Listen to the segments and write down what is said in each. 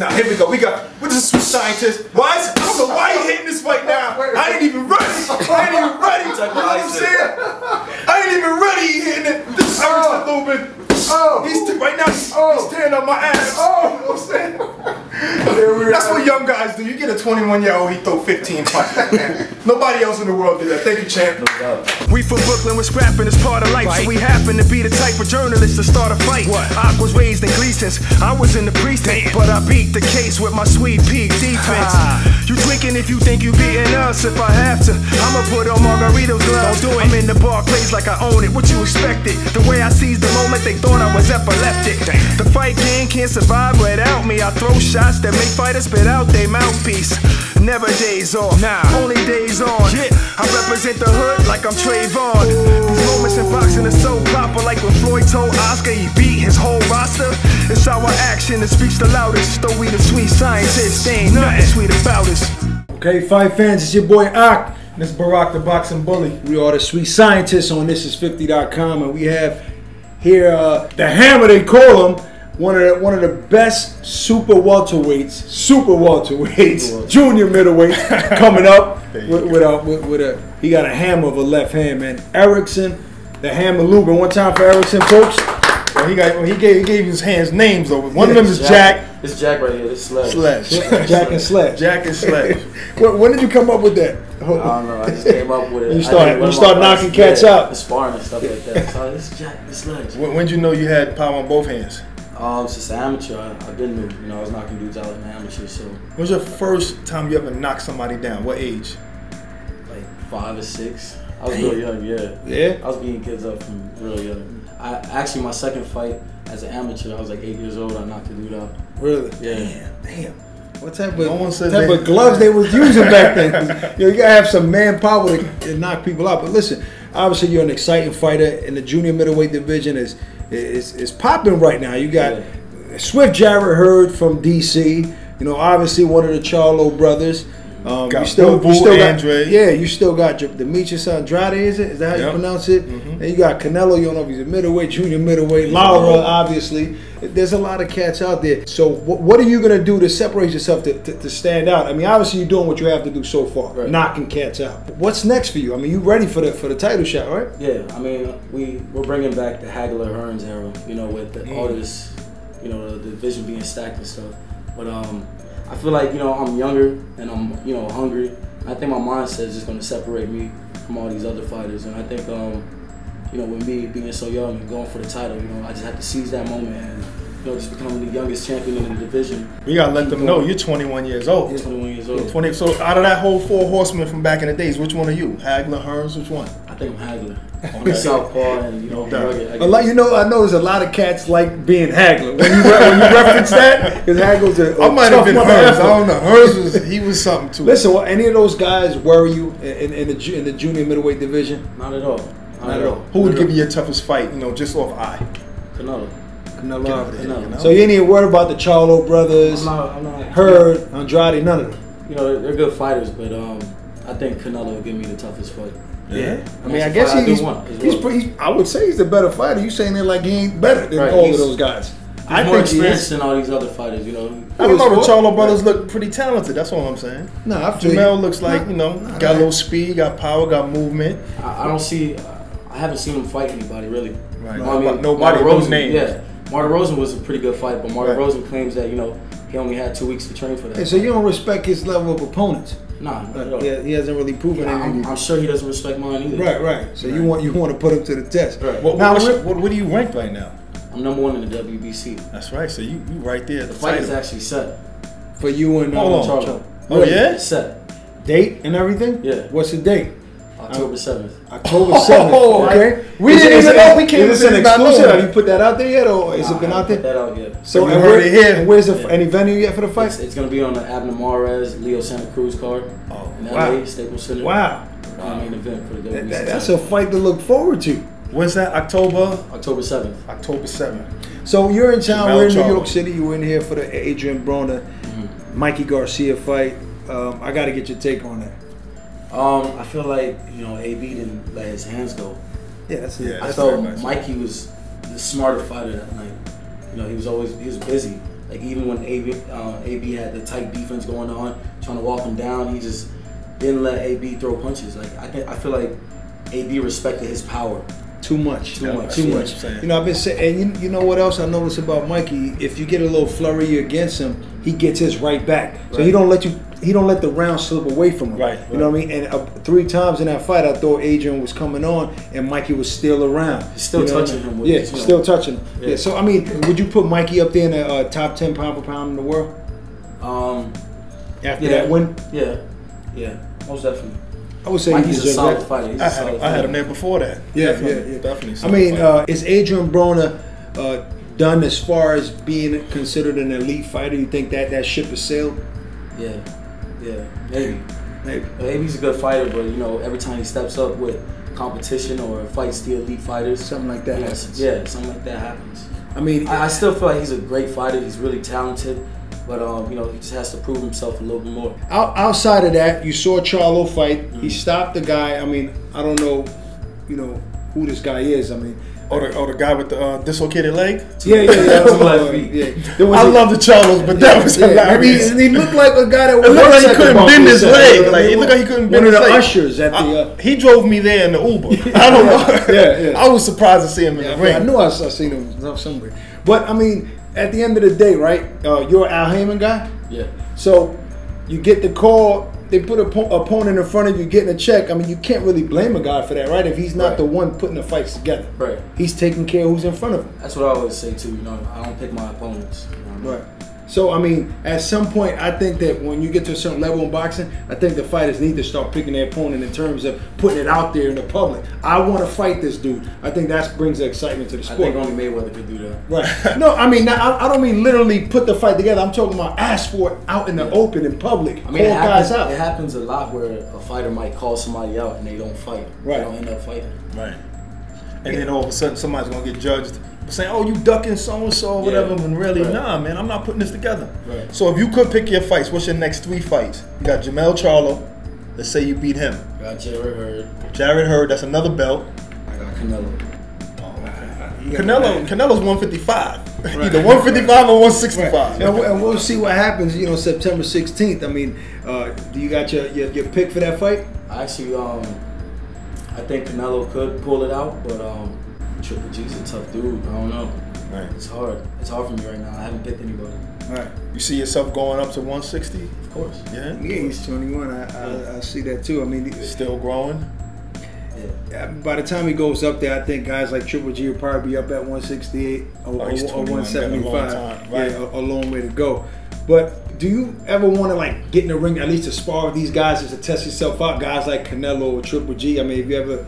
Now here we go. We're the sweet scientist. Why is, I don't know why you hitting this fight now. I ain't even ready. I ain't even ready. You know what I'm saying? I ain't even ready. He hitting it. This is Erickson Lubin. He's right now. He's tearing up my ass. You know what I'm saying? That's what young guys do. You get a 21-year-old, he throw 15 punches. Nobody else in the world did that. Thank you, champ. We from Brooklyn, we're scrapping, it's part of life. So we happen to be the type of journalists to start a fight. I was raised in Gleason's, I was in the precinct, but I beat the case with my sweet peak defense. You drinking if you think you beating us. If I have to, I'ma put on Margarito's gloves. I'm in the bar place like I own it. What you expected? The way I seized the moment, they thought I was epileptic. The fight game can't survive without me. I throw shots that make fighters spit out their mouthpiece. Never days off, only days on. I represent the hood like I'm Trayvon. These moments in boxing are so proper, like when Floyd told Oscar he beat his whole roster. It's our action that speaks the loudest. Though we the sweet scientists, there ain't nothing sweet about us. Okay, fight fans, it's your boy Ak. This is Barack the Boxing Bully. We are the sweet scientists on thisis50.com, and we have here the Hammer, they call him. One of the best super welterweights, junior middleweight coming up with a he got a hammer of a left hand, man. Erickson, the Hammer Lubin. One time for Erickson, folks. Well, he gave his hands names though. One of them is Jack. It's Jack right here. It's Sledge. Jack and Sledge. Jack and Sledge. When did you come up with that? I don't know. I just came up with it. You start knocking cats out. Sparring and stuff like that. So it's Jack and Sledge. When did you know you had power on both hands? Since amateur, I've been new. You know, I was knocking dudes out in amateur. So. When was your first time you ever knocked somebody down? What age? Like 5 or 6. I was real young. Yeah. I was beating kids up from real young. Actually, my second fight as an amateur, I was like 8 years old. I knocked a dude out. Really? Yeah. Damn. What type of gloves they was using back then? You gotta have some manpower to knock people out. But listen, obviously you're an exciting fighter, in the junior middleweight division is popping right now. You got Swift Jarrett Hurd from DC. You know, obviously one of the Charlo brothers. You still got Demetrius Andrade, is that how you pronounce it? And you got Canelo, you don't know if he's a middleweight, junior middleweight, Lara, obviously. There's a lot of cats out there. So what are you going to do to separate yourself to stand out? I mean, obviously you're doing what you have to do so far, knocking cats out. What's next for you? I mean, you ready for the title shot, right? Yeah, I mean, we're bringing back the Hagler-Hearns era, you know, with all this, you know, the division being stacked and stuff. But I feel like, you know, I'm younger and I'm, you know, hungry. I think my mindset is just going to separate me from all these other fighters. And I think, you know, with me being so young and going for the title, you know, I just have to seize that moment and, you know, just become the youngest champion in the division. We got to let them know you're 21 years old. I'm 21 years old. 20, so out of that whole 4 horsemen from back in the days, which one are you? Hagler, Hearns, which one? I think I'm Hagler. On the southpaw and, you know, like, you know, I know there's a lot of cats like being Hagler. When you reference that, because Hagler's a I might have been Hearns. I don't know. Hearns he was something too. Listen, will any of those guys worry you in the junior middleweight division? Not at all. Not at all. Who would give you your toughest fight? You know, just off eye. Canelo. Canelo. So you ain't even worried about the Charlo brothers, Hurd, Andrade, none of them. You know, they're good fighters, but I think Canelo will give me the toughest fight. Yeah, I mean, I guess he's I would say he's the better fighter. You saying it like he ain't better than all of those guys. I think experienced than all these other fighters. You know, I don't know. The Charlo brothers look pretty talented. That's all I'm saying. No, Jermell looks like, you know, got a little speed, got power, got movement. I don't see. I haven't seen him fight anybody really. Right. I mean, nobody. Rosen, names. Yeah, Martin Rosen was a pretty good fight, but Martin Rosen claims that, you know, he only had 2 weeks to train for that. Hey, so you don't respect his level of opponents? Nah, he hasn't really proven anything. I'm sure he doesn't respect mine either. Right. So you want to put him to the test. Right. What do you rank right now? I'm #1 in the WBC. That's right. So you right there. The fight is actually set. For you and Charlo. Oh yeah? It's set. Date and everything? Yeah. What's the date? October 7th. October 7th. Oh, okay. We didn't even know. We came. Is this an exclusive? Have you put that out there yet, or has it been out there? Put that out yet. So we heard it here. Where's any venue yet for the fight? It's going to be on the Abner Mares, Leo Santa Cruz card. Oh, in LA, Staples Center. Wow. Main event for the WBC. That's a fight to look forward to. When's that? October 7th. October 7th. So you're in town. We're in New York City. You were in here for the Adrian Broner, Mikey Garcia fight. I got to get your take on that. I feel like, you know, AB didn't let his hands go. Yeah, that's I thought Mikey was the smarter fighter that night. You know, he was busy. Like even when AB had the tight defense going on, trying to walk him down, he just didn't let AB throw punches. Like I feel like AB respected his power. Too much. Too much. You know, I've been saying, and you know what else I noticed about Mikey? If you get a little flurry against him, he gets his right back. So he don't let the round slip away from him. Right. You know what I mean? And 3 times in that fight, I thought Adrian was coming on, and Mikey was still around. He's still touching him. Yeah, still touching him. Yeah. So I mean, would you put Mikey up there in the top 10 pound for pound in the world? After that win? Yeah, most definitely. I would say Mikey's a solid fighter. I had him there before that. Yeah, definitely. I mean, is Adrian Broner done as far as being considered an elite fighter? You think that ship has sailed? Yeah, maybe. AB's a good fighter, but you know, every time he steps up with competition or fights the elite fighters, something like that happens. Yeah, something like that happens. I mean, I still feel like he's a great fighter. He's really talented. But you know, he just has to prove himself a little bit more. Outside of that, you saw Charlo fight. He stopped the guy. I mean, I don't know, you know, who this guy is. I mean, the guy with the dislocated leg. Yeah. I love the Charlos, but that was hilarious. I mean, he looked like a guy that was. It looked like he couldn't bend his leg. Like he looked like he couldn't bend his leg. One of the ushers at the. He drove me there in the Uber. I don't know. I was surprised to see him in the ring. I knew I seen him somewhere. But I mean, at the end of the day, right? You're an Al Heyman guy. Yeah. So you get the call. They put an opponent in front of you getting a check. I mean, you can't really blame a guy for that, right? If he's not the one putting the fights together. Right. He's taking care of who's in front of him. That's what I always say too. You know, I don't pick my opponents. You know what I mean? Right. So, I mean, at some point, I think that when you get to a certain level in boxing, I think the fighters need to start picking their opponent in terms of putting it out there in the public. I want to fight this dude. I think that brings the excitement to the sport. I think only Mayweather could do that. Right. No, I mean, I don't mean literally put the fight together. I'm talking about ask for it out in the open, in public. I mean, call guys out. It happens a lot where a fighter might call somebody out and they don't fight. Right. They don't end up fighting. Right. And then all of a sudden, somebody's going to get judged saying, oh, you ducking so-and-so or whatever, when really, nah, man, I'm not putting this together. Right. So if you could pick your fights, what's your next 3 fights? You got Jermell Charlo. Let's say you beat him. I got Jared Hurd, that's another belt. I got Canelo. Canelo's 155. Right. Either 155 or 165. Right. And we'll see what happens, you know, September 16th. I mean, do you got your pick for that fight? Actually, I think Canelo could pull it out, but Triple G's a tough dude. I don't know. Right. It's hard. It's hard for me right now. I haven't picked anybody. All right. You see yourself going up to 160? Of course. Yeah. Yeah, he's 21. I see that too. I mean, still growing. Yeah. By the time he goes up there, I think guys like Triple G will probably be up at 168 or 175. Right. Yeah, a long way to go. But do you ever want to like get in the ring at least to spar with these guys just to test yourself out? Guys like Canelo or Triple G. I mean, have you ever?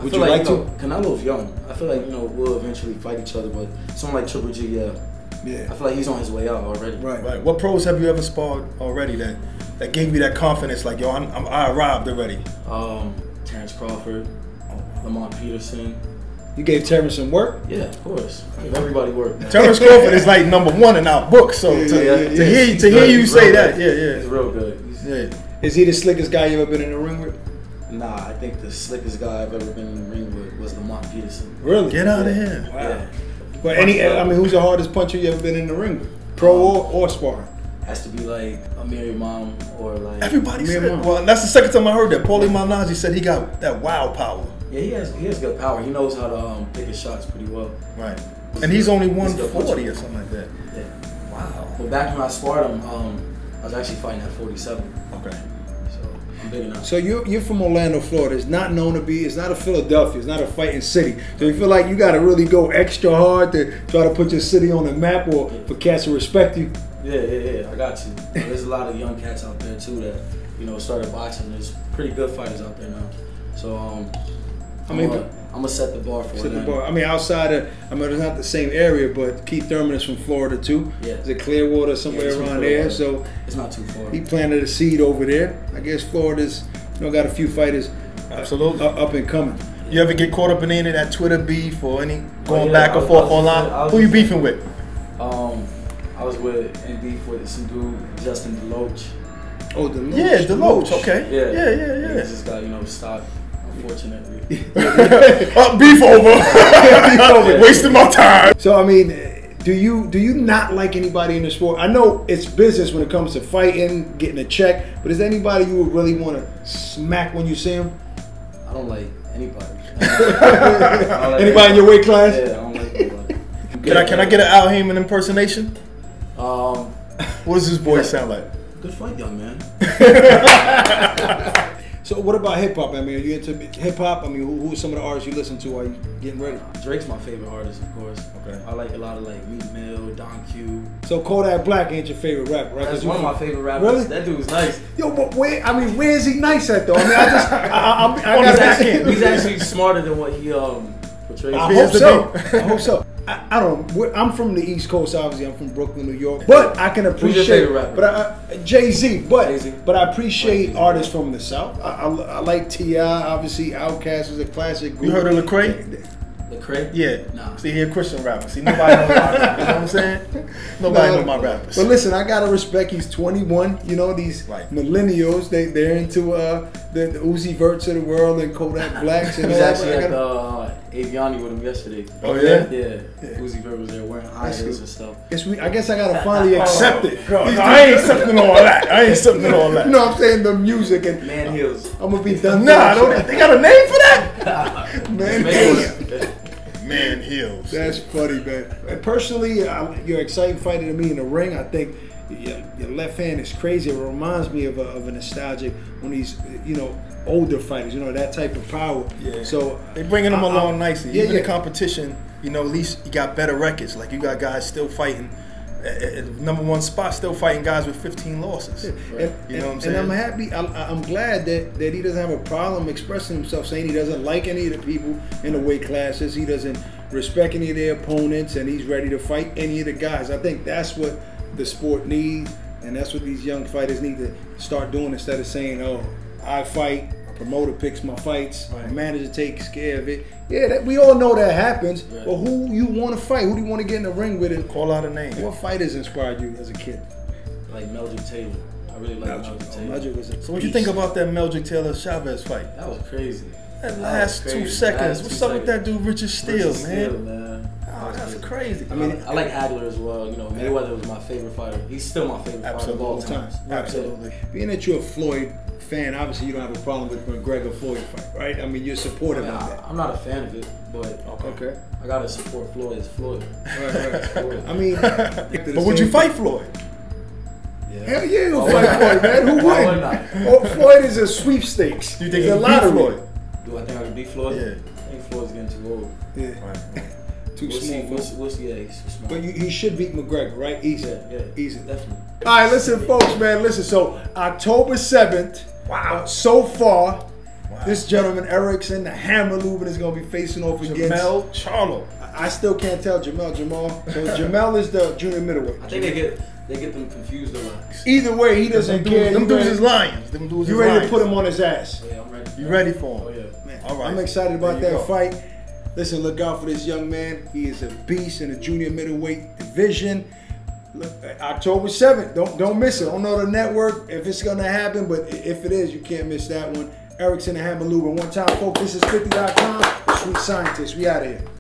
Would you like to? Canelo's young. I feel like we'll eventually fight each other, but someone like Triple G, yeah. I feel like he's on his way out already. Right. What pros have you ever sparred already that gave you that confidence? Like, yo, I arrived already. Terrence Crawford, Lamont Peterson. You gave Terrence some work? Yeah, of course. I give everybody work. Man. Terrence Crawford is like #1 in our book. So to hear you say that, he's real good. Is he the slickest guy you ever been in the ring with? Nah, I think the slickest guy I've ever been in the ring with was Lamont Peterson. Really? Get out of here. Wow. Yeah. But who's the hardest puncher you ever been in the ring with? Pro or sparring? Has to be like Amir Imam or like. Everybody said. Well, that's the second time I heard that. Paulie Malignaggi said he got that wild power. Yeah, he has good power. He knows how to pick his shots pretty well. Right. And he's only 140 or something like that. Yeah. Wow. But back when I sparred him, I was actually fighting at 47. Okay. I'm big enough. So you're from Orlando, Florida. It's not known to be. It's not a Philadelphia. It's not a fighting city. So you feel like you got to really go extra hard to try to put your city on the map, or for cats to respect you. Yeah. I got you. There's a lot of young cats out there too that started boxing. There's pretty good fighters out there now. So I'm gonna set the bar for them. I mean, outside of, it's not the same area, but Keith Thurman is from Florida too. Yeah. Is it Clearwater somewhere around there? So it's not too far. He planted a seed over there. I guess Florida's got a few fighters. Absolutely. Up and coming. You ever get caught up in any of that Twitter beef or any going back and forth online? Who you beefing with? I was in beef with some dude, Justin DeLoach. Oh, DeLoach. Yeah, DeLoach. Okay. Yeah. He just got stopped, unfortunately. Beef over. Wasting my time. So I mean, Do you not like anybody in the sport? I know it's business when it comes to fighting, getting a check, but is there anybody you would really want to smack when you see him? I don't like anybody. Anybody in your weight class? Yeah, I don't like anybody. Can I get an Al Heyman impersonation? What does his voice sound like? Good fight, young man. So what about hip hop? I mean, are you into hip hop? I mean, who are some of the artists you listen to while you getting ready? Drake's my favorite artist, of course. Okay. I like a lot of like Meek Mill, Don Q. So Kodak Black ain't your favorite rapper, right? That's one of my favorite rappers. Really? That dude's nice. Yo, but where is he nice at though? I mean, I gotta ask him. He's actually smarter than what he portrays. I hope so. I hope so. I don't know. I'm from the East Coast, obviously. I'm from Brooklyn, New York. But I can appreciate. Who's your favorite rapper? But Jay-Z. Jay-Z. But I appreciate artists from the South. I like T.I. Obviously, Outkast is a classic group. You heard of Lecrae? Lecrae? Yeah. Nah. See, he a Christian rapper. See, nobody knows my rappers. You know what I'm saying? Nobody knows my rappers. But listen, I gotta respect. He's 21. You know, these millennials, they're into the Uzi Verts of the world and Kodak Blacks. And He was all actually that. at Aviani with him yesterday. Oh yeah? Yeah. Uzi Vert was there wearing high heels and stuff. I guess I gotta finally accept it. No, I ain't accepting all that. You know what I'm saying? The music and Man heels. I'm gonna be done. Nah, they got a name for that? Man heels. Man heels. That's funny, man. And personally, you're an exciting fighter to me in the ring. I think your left hand is crazy. It reminds me of a nostalgic when these, older fighters, that type of power. Yeah. So they bringing them along nicely. Yeah, Even in competition, at least you got better records. Like you got guys still fighting at #1 spot, still fighting guys with 15 losses. Yeah. You know what I'm saying? And I'm happy. I'm glad that he doesn't have a problem expressing himself, saying he doesn't like any of the people in the weight classes. He doesn't respect any of their opponents, and he's ready to fight any of the guys. I think that's what the sport needs, and that's what these young fighters need to start doing instead of saying, "Oh, I fight." A promoter picks my fights. Right. A manager takes care of it. Yeah, we all know that happens. Right. But who you want to fight? Who do you want to get in the ring with? And Call out a name. what fighters inspired you as a kid? Like Meldrick Taylor. I really like Meldrick Taylor. Meldrick was a So what you beast. think about that Meldrick Taylor Chavez fight? That was crazy. That last 2 seconds. What's up with that dude, Richard Steele, man? Oh, that's crazy. I mean, I like Hagler as well. Mayweather was my favorite fighter. He's still my favorite fighter of all time. Absolutely. Being that you're a Floyd fan, obviously you don't have a problem with the McGregor-Floyd fight, right? I mean, you're supportive of that. I'm not a fan of it, but Okay. I gotta support Floyd as Floyd. Right. I mean, But would you fight Floyd? Yeah. hell yeah, you'll fight Floyd, man. Who Why wouldn't? not? Oh, Floyd is a sweepstakes. Do you think It's you a beat lottery. Floyd? Do I think I can beat Floyd? Yeah. I think Floyd's getting too old. Yeah. Right. Too We'll small. see. We'll see. Yeah, he's too small. But he should beat McGregor, right? Easy. Yeah, Easy. definitely. All right, listen, folks, man. Listen, so October 7th, Wow. so far, this gentleman, Erickson, the Hammer Lubin, is going to be facing off against Jermell Charlo. I still can't tell Jamal. So Jermell is the junior middleweight. I think they get them confused a lot. Either way, he doesn't care. Them dudes is lions. Them dudes You is ready lions. to put him on his ass? Yeah, I'm ready. You ready for him? Oh yeah. Man, All right. I'm excited about There you that go. fight. Listen, look out for this young man. He is a beast in the junior middleweight division. Look, October 7th. Don't miss it. I don't know the network if it's gonna happen, but if it is, you can't miss that one. Erickson and Hammer Lubin. One time, folks. This is 50.com. Sweet Scientist. We out of here.